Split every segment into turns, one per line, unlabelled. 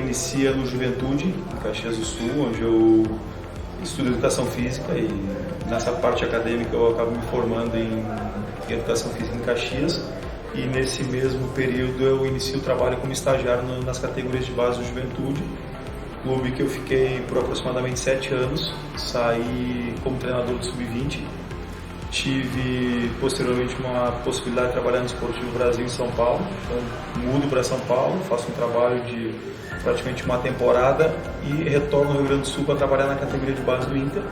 inicia no Juventude, em Caxias do Sul, onde eu estudo Educação Física e nessa parte acadêmica eu acabo me formando em Educação Física em Caxias. E nesse mesmo período eu inicio o trabalho como estagiário nas categorias de base do Juventude, clube que eu fiquei por aproximadamente 7 anos, saí como treinador do Sub-20, tive posteriormente uma possibilidade de trabalhar no Esportivo Brasil em São Paulo, então mudo para São Paulo, faço um trabalho de praticamente uma temporada e retorno ao Rio Grande do Sul para trabalhar na categoria de base do Inter,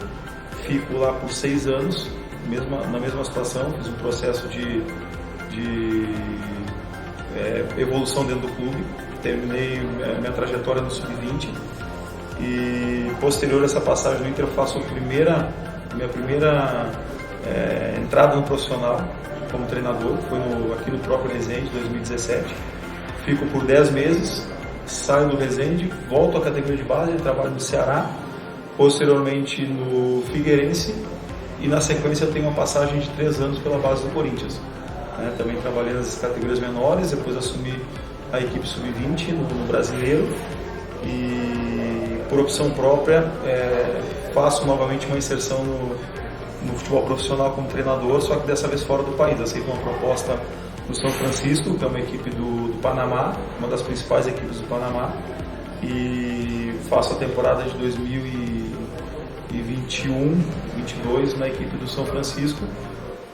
fico lá por 6 anos, na mesma situação, fiz um processo de evolução dentro do clube, terminei minha trajetória no Sub-20 e posterior a essa passagem no Inter eu faço minha primeira entrada no profissional como treinador, foi aqui no próprio Resende, 2017, fico por 10 meses, saio do Resende, volto à categoria de base, trabalho no Ceará, posteriormente no Figueirense e na sequência tenho uma passagem de 3 anos pela base do Corinthians. Também trabalhei nas categorias menores, depois assumi a equipe Sub-20 no Brasileiro e por opção própria faço novamente uma inserção no futebol profissional como treinador, só que dessa vez fora do país. Aceito uma proposta do São Francisco, que é uma equipe do Panamá, uma das principais equipes do Panamá, e faço a temporada de 2021-22 na equipe do São Francisco.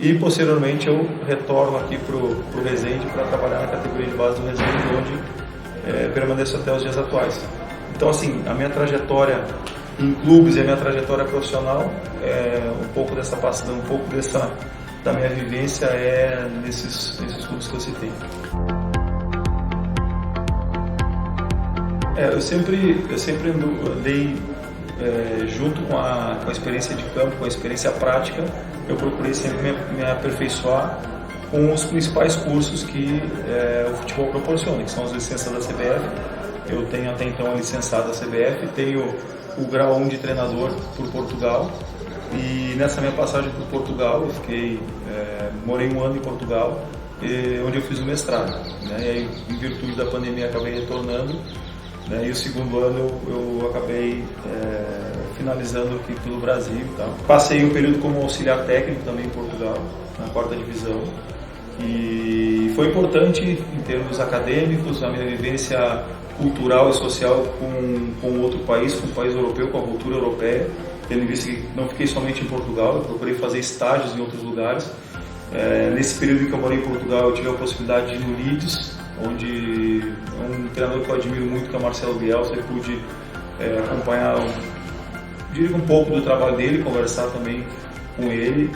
E posteriormente eu retorno aqui para o Resende para trabalhar na categoria de base do Resende, onde permaneço até os dias atuais. Então assim, a minha trajetória em clubes e a minha trajetória profissional, um pouco da minha vivência nesses clubes que eu citei. Eu sempre andei junto com a experiência de campo, com a experiência prática, eu procurei sempre me aperfeiçoar com os principais cursos que o futebol proporciona, que são as licenças da CBF. Eu tenho até então a licenciada da CBF, tenho o grau 1 de treinador por Portugal e nessa minha passagem por Portugal, eu morei 1 ano em Portugal, onde eu fiz o mestrado. E aí, em virtude da pandemia, acabei retornando. E o segundo ano eu acabei finalizando aqui pelo Brasil. Passei um período como auxiliar técnico também em Portugal, na 4ª divisão. E foi importante em termos acadêmicos, a minha vivência cultural e social com outro país, com um país europeu, com a cultura europeia. Tendo em vista que não fiquei somente em Portugal, eu procurei fazer estágios em outros lugares. Nesse período em que eu morei em Portugal, eu tive a possibilidade de ir no Leeds, onde é um treinador que eu admiro muito, que é o Marcelo Bielsa, e pude acompanhar um pouco do trabalho dele, conversar também com ele.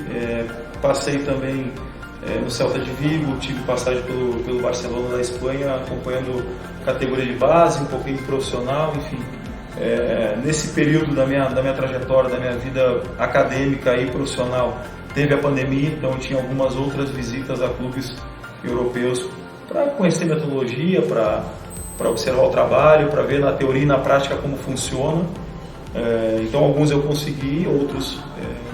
Passei também no Celta de Vigo, tive passagem pelo Barcelona da Espanha, acompanhando categoria de base, um pouquinho de profissional, enfim. Nesse período da minha trajetória, da minha vida acadêmica e profissional, teve a pandemia, então eu tinha algumas outras visitas a clubes europeus para conhecer metodologia, para observar o trabalho, para ver na teoria e na prática como funciona. Então alguns eu consegui, outros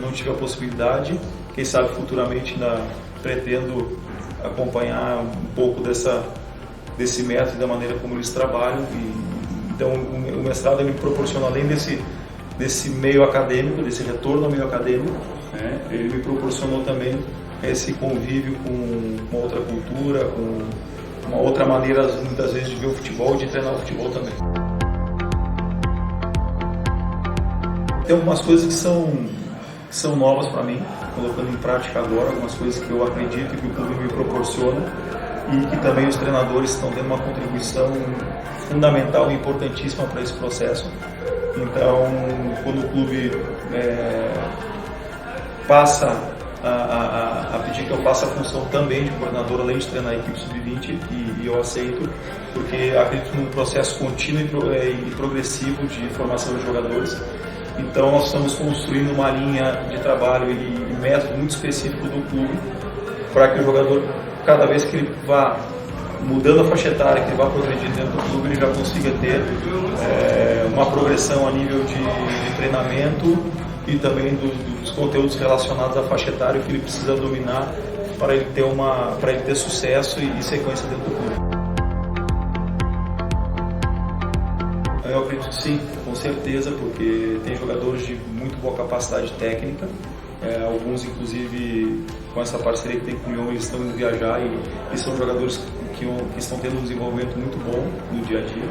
não tive a possibilidade. Quem sabe futuramente ainda pretendo acompanhar um pouco desse método e da maneira como eles trabalham. Então o mestrado me proporciona, além desse meio acadêmico, desse retorno ao meio acadêmico, ele me proporcionou também esse convívio com outra cultura, com uma outra maneira muitas vezes de ver o futebol e de treinar o futebol também. Tem algumas coisas que são novas para mim, colocando em prática agora, algumas coisas que eu acredito que o clube me proporciona e que também os treinadores estão tendo uma contribuição fundamental e importantíssima para esse processo. Então, quando o clube passa a pedir que eu faça a função também de coordenador, além de treinar a equipe Sub-20, e eu aceito, porque acredito num processo contínuo e progressivo de formação de jogadores. Então nós estamos construindo uma linha de trabalho e método muito específico do clube, para que o jogador, cada vez que ele vá mudando a faixa etária, que ele vá progredir dentro do clube, ele já consiga ter uma progressão a nível de treinamento e também dos conteúdos relacionados à faixa etária que ele precisa dominar para ele ter sucesso e sequência dentro do clube. Eu acredito sim, com certeza, porque tem jogadores de muito boa capacidade técnica, alguns inclusive com essa parceria que tem com o Lyon, eles estão indo viajar e são jogadores que estão tendo um desenvolvimento muito bom no dia a dia.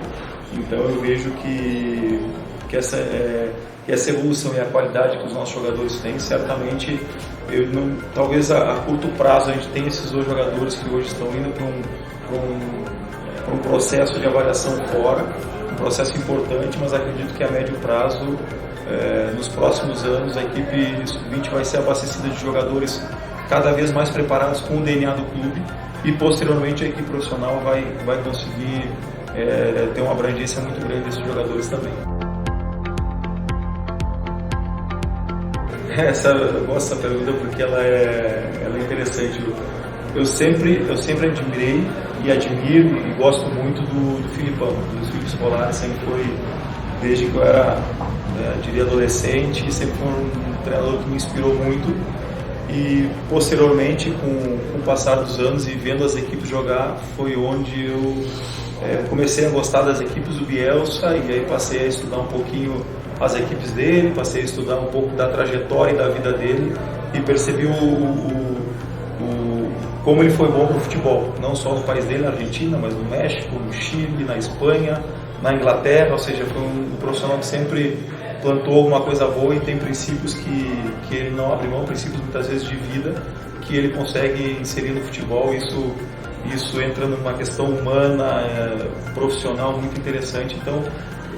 Então eu vejo que essa evolução e a qualidade que os nossos jogadores têm, certamente, talvez a curto prazo a gente tenha esses dois jogadores que hoje estão indo para um processo de avaliação fora, um processo importante, mas acredito que a médio prazo, nos próximos anos, a equipe sub-20 vai ser abastecida de jogadores cada vez mais preparados com o DNA do clube e posteriormente a equipe profissional vai conseguir ter uma abrangência muito grande desses jogadores também. Eu gosto dessa pergunta porque ela é interessante. Eu sempre admirei e admiro e gosto muito do Filipão, do Filipe Scolari. Sempre foi, desde que eu era, diria, adolescente, sempre foi um treinador que me inspirou muito. E posteriormente, com o passar dos anos e vendo as equipes jogar, foi onde eu comecei a gostar das equipes do Bielsa, e aí passei a estudar um pouquinho as equipes dele, passei a estudar um pouco da trajetória e da vida dele e percebi como ele foi bom no futebol, não só no país dele, na Argentina, mas no México, no Chile, na Espanha, na Inglaterra, ou seja, foi um profissional que sempre plantou alguma coisa boa e tem princípios que ele não abre mão, princípios muitas vezes de vida, que ele consegue inserir no futebol. Isso entra numa questão humana, profissional muito interessante. Então,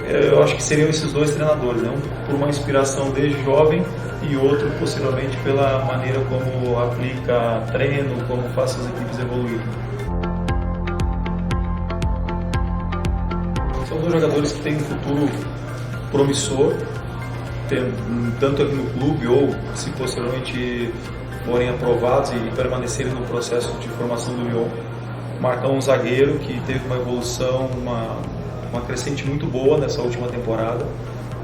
eu acho que seriam esses dois treinadores, né? Um por uma inspiração desde jovem e outro posteriormente pela maneira como aplica treino, como faz as equipes evoluírem. São dois jogadores que têm um futuro promissor, tanto aqui no clube ou se posteriormente forem aprovados e permanecerem no processo de formação do Lyon. Marcão, um zagueiro que teve uma evolução, uma crescente muito boa nessa última temporada.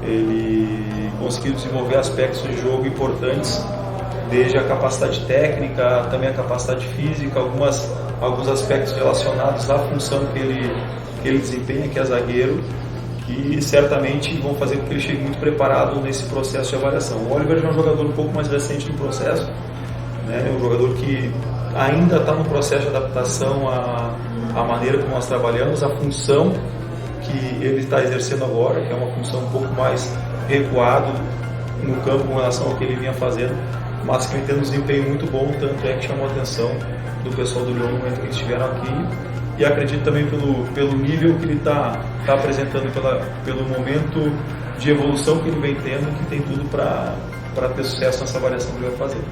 Ele conseguiu desenvolver aspectos de jogo importantes, desde a capacidade técnica, também a capacidade física, alguns aspectos relacionados à função que ele desempenha, que é zagueiro, que certamente vão fazer com que ele chegue muito preparado nesse processo de avaliação. O Oliver já é um jogador um pouco mais recente no processo, né? Um jogador que ainda está no processo de adaptação à maneira como nós trabalhamos, à função que ele está exercendo agora, que é uma função um pouco mais recuado no campo com relação ao que ele vinha fazendo, mas que ele tem um desempenho muito bom, tanto é que chamou a atenção do pessoal do Lyon no momento que eles estiveram aqui, e acredito também pelo nível que ele está apresentando, pelo momento de evolução que ele vem tendo, que tem tudo para ter sucesso nessa avaliação que ele vai fazer.